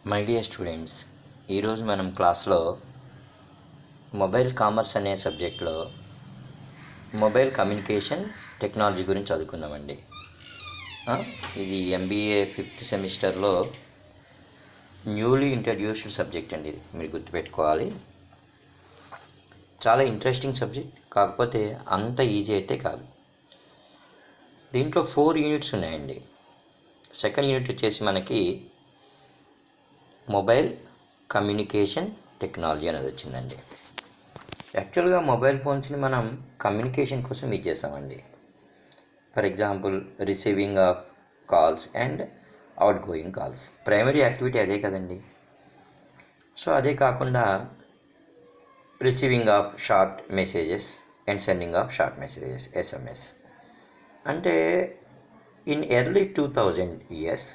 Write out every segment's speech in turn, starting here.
My dear students, ఈరోజు మనం క్లాస్లో మొబైల్ కామర్స్ అనే సబ్జెక్ట్లో మొబైల్ కమ్యూనికేషన్ టెక్నాలజీ గురించి చదువుకుందామండి. ఇది ఎంబీఏ 5th సెమిస్టర్లో న్యూలీ ఇంట్రడ్యూస్డ్ సబ్జెక్ట్ అండి. ఇది మీరు గుర్తుపెట్టుకోవాలి. చాలా ఇంట్రెస్టింగ్ సబ్జెక్ట్, కాకపోతే అంత ఈజీ అయితే కాదు. దీంట్లో 4 యూనిట్స్ ఉన్నాయండి. సెకండ్ యూనిట్ వచ్చేసి మనకి మొబైల్ కమ్యూనికేషన్ టెక్నాలజీ అనేది వచ్చిందండి. యాక్చువల్గా మొబైల్ ఫోన్స్ని మనం కమ్యూనికేషన్ కోసం యూజ్ చేస్తామండి. For example receiving of calls and out going calls, primary activity అదే కదండి. సో అదే కాకుండా receiving of short messages and sending of short messages, SMS. అంటే ఇన్ ఎర్లీ 2000 ఇయర్స్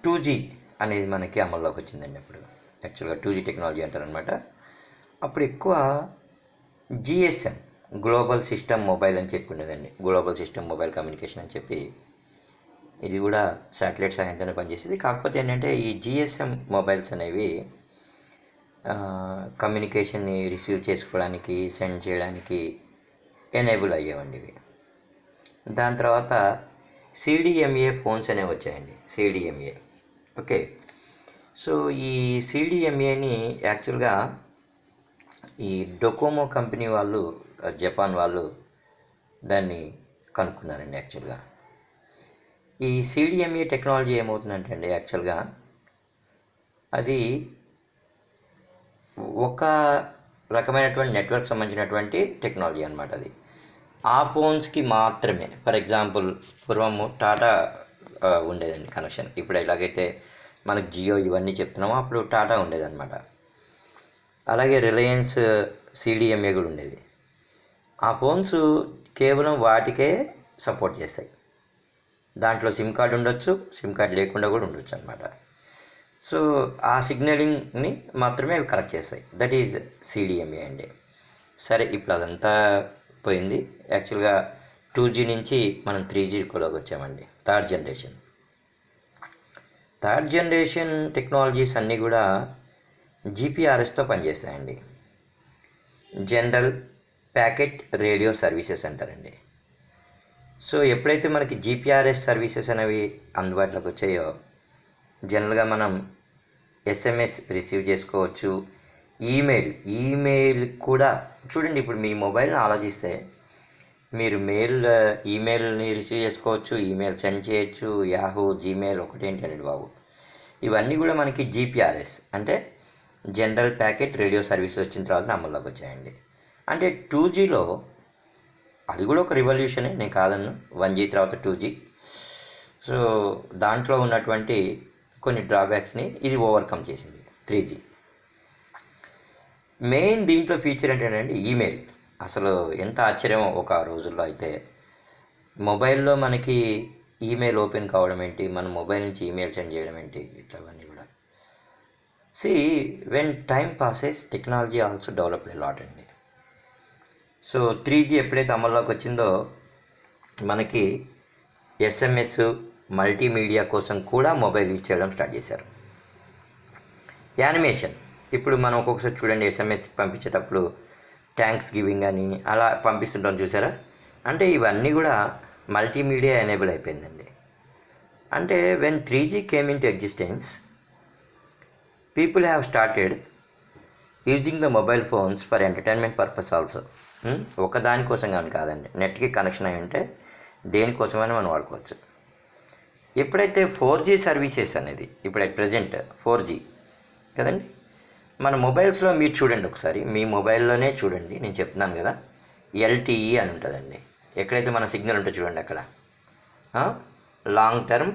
2G అనేది మనకి అమల్లోకి వచ్చిందండి. అప్పుడు యాక్చువల్గా 2G టెక్నాలజీ అంటారనమాట. అప్పుడు ఎక్కువ GSM, గ్లోబల్ సిస్టమ్ మొబైల్ అని చెప్పి ఉండేదండి. గ్లోబల్ సిస్టమ్ మొబైల్ కమ్యూనికేషన్ అని చెప్పి, ఇది కూడా శాటిలైట్ సహాయంతోనే పనిచేసేది. కాకపోతే ఏంటంటే ఈ GSM మొబైల్స్ అనేవి కమ్యూనికేషన్ని రిసీవ్ చేసుకోవడానికి, సెండ్ చేయడానికి ఎనేబుల్ అయ్యేవండి ఇవి. దాని తర్వాత CDMA ఫోన్స్ అనేవి వచ్చాయండి. CDMA, okay. సో ఈ CDMAని యాక్చువల్గా ఈ డొకోమో కంపెనీ వాళ్ళు, జపాన్ వాళ్ళు దాన్ని కనుక్కున్నారండి. యాక్చువల్గా ఈ CDMA టెక్నాలజీ ఏమవుతుందంటే అండి, యాక్చువల్గా అది ఒక రకమైనటువంటి నెట్వర్క్ సంబంధించినటువంటి టెక్నాలజీ అనమాట. అది ఆ ఫోన్స్కి మాత్రమే. ఫర్ ఎగ్జాంపుల్ పూర్వము టాటా ఉండేదండి కనెక్షన్. ఇప్పుడు ఎలాగైతే మనకు జియో ఇవన్నీ చెప్తున్నామో అప్పుడు టాటా ఉండేదన్నమాట. అలాగే రిలయన్స్ CDMA కూడా ఉండేది. ఆ ఫోన్స్ కేవలం వాటికే సపోర్ట్ చేస్తాయి. దాంట్లో సిమ్ కార్డు ఉండొచ్చు, సిమ్ కార్డు లేకుండా కూడా ఉండొచ్చు అనమాట. సో ఆ సిగ్నలింగ్ని మాత్రమే అవి కరెక్ట్ చేస్తాయి. దట్ ఈజ్ CDMA అండి. సరే, ఇప్పుడు అదంతా పోయింది. యాక్చువల్గా 2G నుంచి మనం 3Gలోకి వచ్చామండి. థర్డ్ జనరేషన్ టెక్నాలజీస్ అన్నీ కూడా GPRSతో పనిచేస్తాయండి. జనరల్ ప్యాకెట్ రేడియో సర్వీసెస్ అంటారండి. సో ఎప్పుడైతే మనకి GPRS సర్వీసెస్ అనేవి అందుబాటులోకి వచ్చాయో, జనరల్గా మనం SMS రిసీవ్ చేసుకోవచ్చు. ఈమెయిల్ కూడా చూడండి. ఇప్పుడు మీ మొబైల్ని ఆలోచిస్తే మీరు ఈమెయిల్ని రిసీవ్ చేసుకోవచ్చు, ఈమెయిల్ సెండ్ చేయొచ్చు. యాహూ, జీమెయిల్ ఒకటేంటండి బాబు, ఇవన్నీ కూడా మనకి GPRS అంటే జనరల్ ప్యాకెట్ రేడియో సర్వీస్ వచ్చిన తర్వాత అమల్లోకి వచ్చాయండి. అంటే 2Gలో అది కూడా ఒక రివల్యూషనే, నేను కాదన్ను. 1G తర్వాత 2G. సో దాంట్లో ఉన్నటువంటి కొన్ని డ్రాబ్యాక్స్ని ఇది ఓవర్కమ్ చేసింది 3G. మెయిన్ దీంట్లో ఫీచర్ ఏంటంటే ఈమెయిల్. అసలు ఎంత ఆశ్చర్యమో ఒక రోజుల్లో. అయితే మొబైల్లో మనకి ఈమెయిల్ ఓపెన్ కావడం ఏంటి, మన మొబైల్ నుంచి ఈమెయిల్ సెండ్ చేయడం ఏంటి, ఇట్లావన్నీ కూడా. When time passes technology also developed a lot అండి. సో 3G ఎప్పుడైతే అమల్లోకి వచ్చిందో మనకి SMS, మల్టీమీడియా కోసం కూడా మొబైల్ యూజ్ చేయడం స్టార్ట్ చేశారు. యానిమేషన్, ఇప్పుడు మనం ఒక్కొక్కసారి చూడండి SMS పంపించేటప్పుడు థ్యాంక్స్ గివింగ్ అని అలా పంపిస్తుంటాం, చూసారా? అంటే ఇవన్నీ కూడా మల్టీమీడియా ఎనేబుల్ అయిపోయిందండి. అంటే when 3G came into existence, people have started using the mobile phones for entertainment purpose also. ఒకదానికోసం కానీ కాదండి, నెట్కి కనెక్షన్ అయి ఉంటే దేనికోసమైనా మనం వాడుకోవచ్చు. ఎప్పుడైతే 4G సర్వీసెస్ అనేది, ఇప్పుడు అట్ ప్రజెంట్ 4G కదండి, మన మొబైల్స్లో మీరు చూడండి ఒకసారి, మీ మొబైల్లోనే చూడండి. నేను చెప్తున్నాను కదా, LTE అని ఉంటుందండి. ఎక్కడైతే మన సిగ్నల్ ఉంటుందో చూడండి, అక్కడ లాంగ్ టర్మ్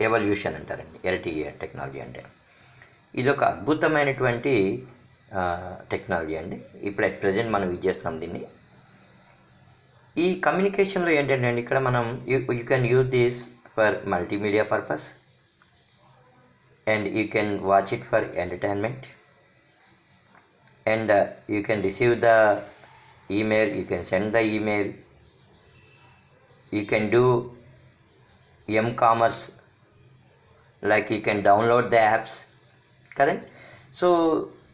ఎవల్యూషన్ అంటారండి LTE టెక్నాలజీ. అంటే ఇది ఒక అద్భుతమైనటువంటి టెక్నాలజీ అండి. ఇప్పుడు అట్ ప్రజెంట్ మనం యూజ్ చేస్తున్నాం దీన్ని. ఈ కమ్యూనికేషన్లో ఏంటంటే అండి, ఇక్కడ మనం you can use this for multimedia purpose and you can watch it for entertainment, and you can receive the email, you can send the email, you can do m-commerce like you can download the apps కదండి. So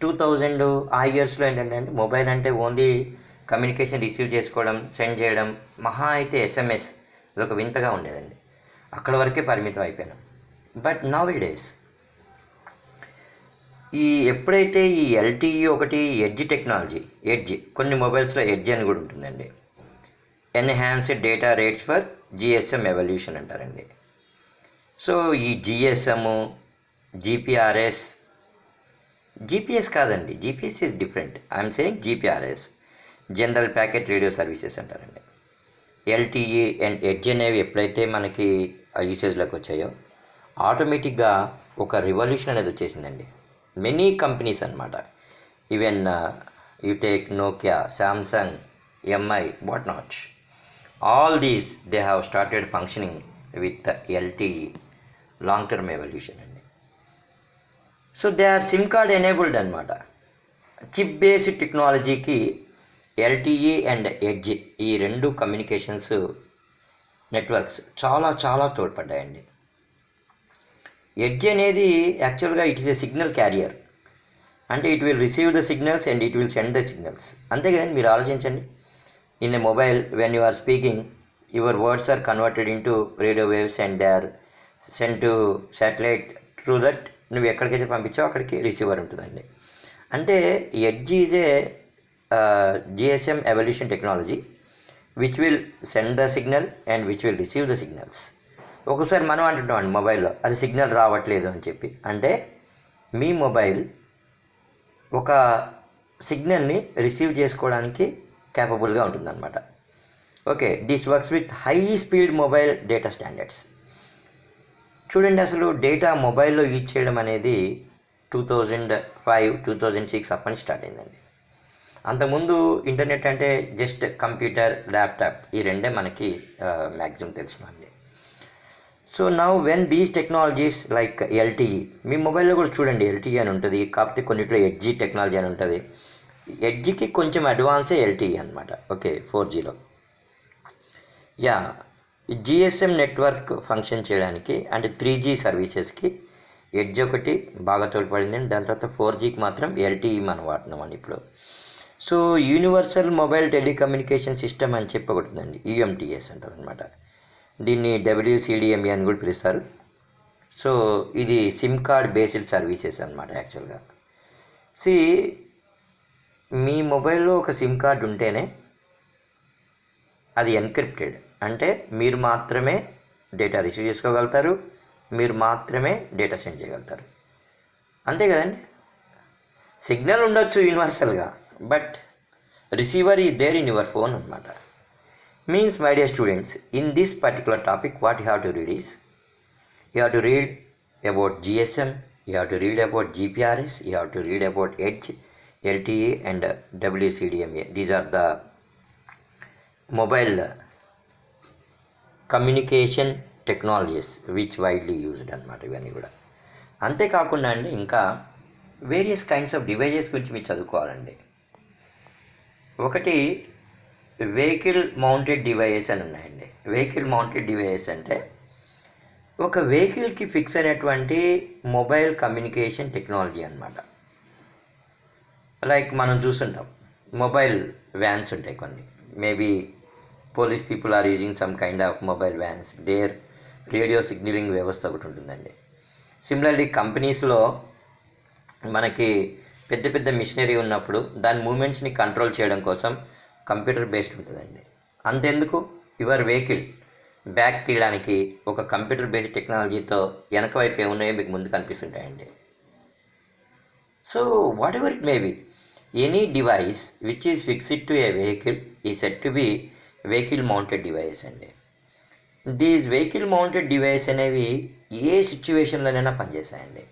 2000 ఆ ఇయర్స్లో ఏంటంటే అండి, mobile అంటే only communication receive చేసుకోవడం, send చేయడం, మహా అయితే ఎస్ఎంఎస్, ఇదొక వింతగా ఉండేదండి. అక్కడ వరకే పరిమితం అయిపోయినాం. బట్ నౌ డేస్ ఎప్పుడైతే ఈ ఎల్టీఈ ఒకటి ఎడ్జ్ టెక్నాలజీ, ఎడ్జ్ కొన్ని మొబైల్స్లో ఎడ్జ్ అని కూడా ఉంటుందండి, enhanced data rates for GSM evolution అంటారండి. సో ఈ జిఎస్ఎమ్, జిపిఆర్ఎస్, జీపీఎస్ కాదండి, GPS is different, I'm saying GPRS, general packet radio services అంటారండి. ఎల్టీఈ అండ్ ఎడ్జ్ అనేవి ఎప్పుడైతే మనకి యూసేజ్లోకి వచ్చాయో ఆటోమేటిక్గా ఒక రివల్యూషన్ అనేది వచ్చేసిందండి. మెనీ కంపెనీస్ అనమాట, even you take Nokia, Samsung, Mi, what not, all these they have started functioning with LTE, long term evolution అండి. So they are SIM card enabled అనమాట. చిప్ బేస్డ్ టెక్నాలజీకి ఎల్టీఈ అండ్ ఎడ్జ్, ఈ రెండు communications networks చాలా చాలా తోడ్పడ్డాయండి. Edge అనేది యాక్చువల్గా it is a signal carrier, అంటే it will receive the signals and it will send the signals. అంతే కదండి, మీరు ఆలోచించండి. In a mobile when you are speaking, your words are converted into radio waves and they are send to satellite. Through that నువ్వు ఎక్కడికైతే పంపించావో అక్కడికి receiver ఉంటుందండి. అంటే edge is a GSM evolution technology which will send the signal and which will receive the signals. ఒకసారి మనం అంటుంటామండి మొబైల్లో అది సిగ్నల్ రావట్లేదు అని చెప్పి, అంటే మీ మొబైల్ ఒక సిగ్నల్ని రిసీవ్ చేసుకోవడానికి క్యాపబుల్గా ఉంటుందన్నమాట. Okay, this works with high speed mobile data standards. చూడండి, అసలు డేటా మొబైల్లో యూజ్ చేయడం అనేది 2005, 2006 అప్పటి నుంచి స్టార్ట్ అయిందండి. అంతకుముందు ఇంటర్నెట్ అంటే జస్ట్ కంప్యూటర్, ల్యాప్టాప్, ఈ రెండే మనకి మ్యాక్సిమం తెలిసినండి. So now when these technologies like LTE, మీ మొబైల్లో కూడా చూడండి ఎల్టీఈ అని ఉంటుంది, కాకపోతే కొన్నిట్లో ఎడ్జీ టెక్నాలజీ అని ఉంటుంది. ఎడ్జ్కి కొంచెం అడ్వాన్సే ఎల్టీఈ అనమాట. ఓకే, 4Gలో యా జిఎస్ఎం నెట్వర్క్ ఫంక్షన్ చేయడానికి అంటే 3G సర్వీసెస్కి ఎడ్జ్ ఒకటి బాగా తోడ్పడింది. దాని తర్వాత 4Gకి మాత్రం ఎల్టీఈ మనం వాడుతున్నామని ఇప్పుడు. So universal mobile telecommunication system అని చెప్పి ఒకటి ఉందండి, యూఎంటీఎస్ అంటారు అనమాట. దీన్ని WCDMA అని కూడా పిలుస్తారు. సో ఇది సిమ్ కార్డ్ బేస్డ్ సర్వీసెస్ అనమాట యాక్చువల్గా. మీ మొబైల్లో ఒక సిమ్ కార్డ్ ఉంటేనే అది ఎన్క్రిప్టెడ్, అంటే మీరు మాత్రమే డేటా రిసీవ్ చేసుకోగలుగుతారు, మీరు మాత్రమే డేటా సెండ్ చేయగలుగుతారు. అంతే కదండి. సిగ్నల్ ఉండొచ్చు యూనివర్సల్గా, but receiver is there in your phone అనమాట. Means, my dear students, in this particular topic what you have to read is, you have to read about GSM, you have to read about GPRS, you have to read about Edge, LTE and WCDMA. These are the mobile communication technologies which widely used అనమాట ఇవన్నీ కూడా. అంతేకాకుండా అండి ఇంకా various kinds of devices గురించి మీరు చదువుకోవాలండి. ఒకటి vehicle mounted devices అని ఉన్నాయండి. వెహికల్ మౌంటెడ్ డివైజెస్ అంటే ఒక వెహికల్కి ఫిక్స్ అయినటువంటి మొబైల్ కమ్యూనికేషన్ టెక్నాలజీ అనమాట. లైక్ మనం చూస్తుంటాం మొబైల్ వ్యాన్స్ ఉంటాయి కొన్ని, maybe police people are using some kind of mobile vans, there radio signalling వ్యవస్థ ఒకటి ఉంటుందండి. సిమిలర్లీ కంపెనీస్లో మనకి పెద్ద పెద్ద మిషనరీ ఉన్నప్పుడు దాని మూమెంట్స్ని కంట్రోల్ చేయడం కోసం కంప్యూటర్ బేస్డ్ ఉంటుందండి. అంతెందుకు, యువర్ వెహికల్ బ్యాక్ తీయడానికి ఒక కంప్యూటర్ బేస్డ్ టెక్నాలజీతో వెనక వైపు ఏమున్నాయో మీకు ముందు కనిపిస్తుంటాయండి. So whatever it may be, any device which is fixed to a vehicle ఈ set to be vehicle mounted device అండి. దీస్ వెహికల్ మౌంటెడ్ డివైస్ అనేవి ఏ సిచ్యువేషన్లోనైనా పనిచేస్తాయండి.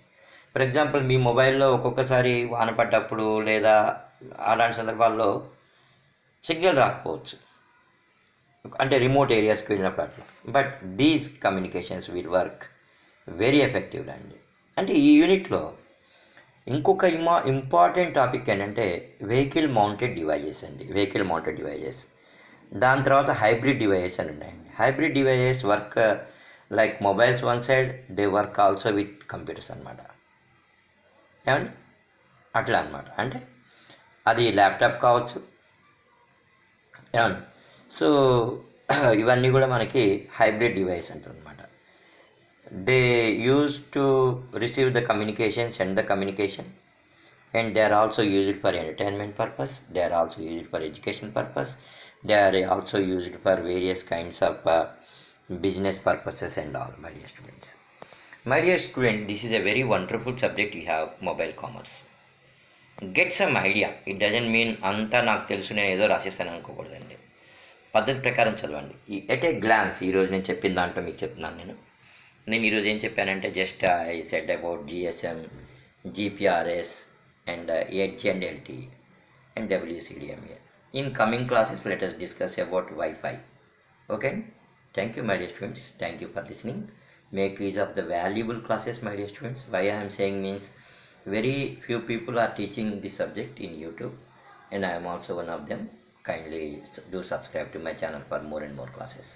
ఫర్ ఎగ్జాంపుల్, మీ మొబైల్లో ఒక్కొక్కసారి వాన పడ్డప్పుడు లేదా అలాంటి సందర్భాల్లో సిగ్నల్ రాకపోవచ్చు, అంటే రిమోట్ ఏరియాస్కి వెళ్ళినప్పుడు అట్లా. But these communications will work very ఎఫెక్టివ్గా అండి. అంటే ఈ యూనిట్లో ఇంకొక ఇంపార్టెంట్ టాపిక్ ఏంటంటే వెహికల్ మౌంటెడ్ డివైజెస్ అండి. వెహికల్ మౌంటెడ్ డివైజెస్, దాని తర్వాత హైబ్రిడ్ డివైజెస్ అని ఉన్నాయండి. Hybrid devices work like mobiles one side, they work also with computers అనమాట. ఏమండి అట్లా అనమాట. అంటే అది ల్యాప్టాప్ కావచ్చు ఏమండి. సో ఇవన్నీ కూడా మనకి హైబ్రిడ్ డివైస్ అంటారు అనమాట. They use to receive the communication, send the communication, and they are also used for entertainment purpose, they are also used for education purpose, they are also used for various kinds of business purposes and all. My dear students, my dear student, this is a very wonderful subject you have, mobile commerce. Get some idea. It doesn't mean అంతా నాకు తెలుసు నేను ఏదో రాసేస్తాను అనుకోకూడదండి. పద్ధతి ప్రకారం చదవండి. At a glance ఈరోజు నేను చెప్పిన దాంట్లో మీకు చెప్తున్నాను. నేను ఈరోజు ఏం చెప్పానంటే just I said about GSM, GPRS and Edge and LTE and WCDMA. In coming classes, let us discuss about Wi-Fi. Okay? Thank you, my dear students. Thank you for listening. Make use of the valuable classes, my dear students. Why I am saying means very few people are teaching this subject in YouTube, and I am also one of them. Kindly do subscribe to my channel for more and more classes.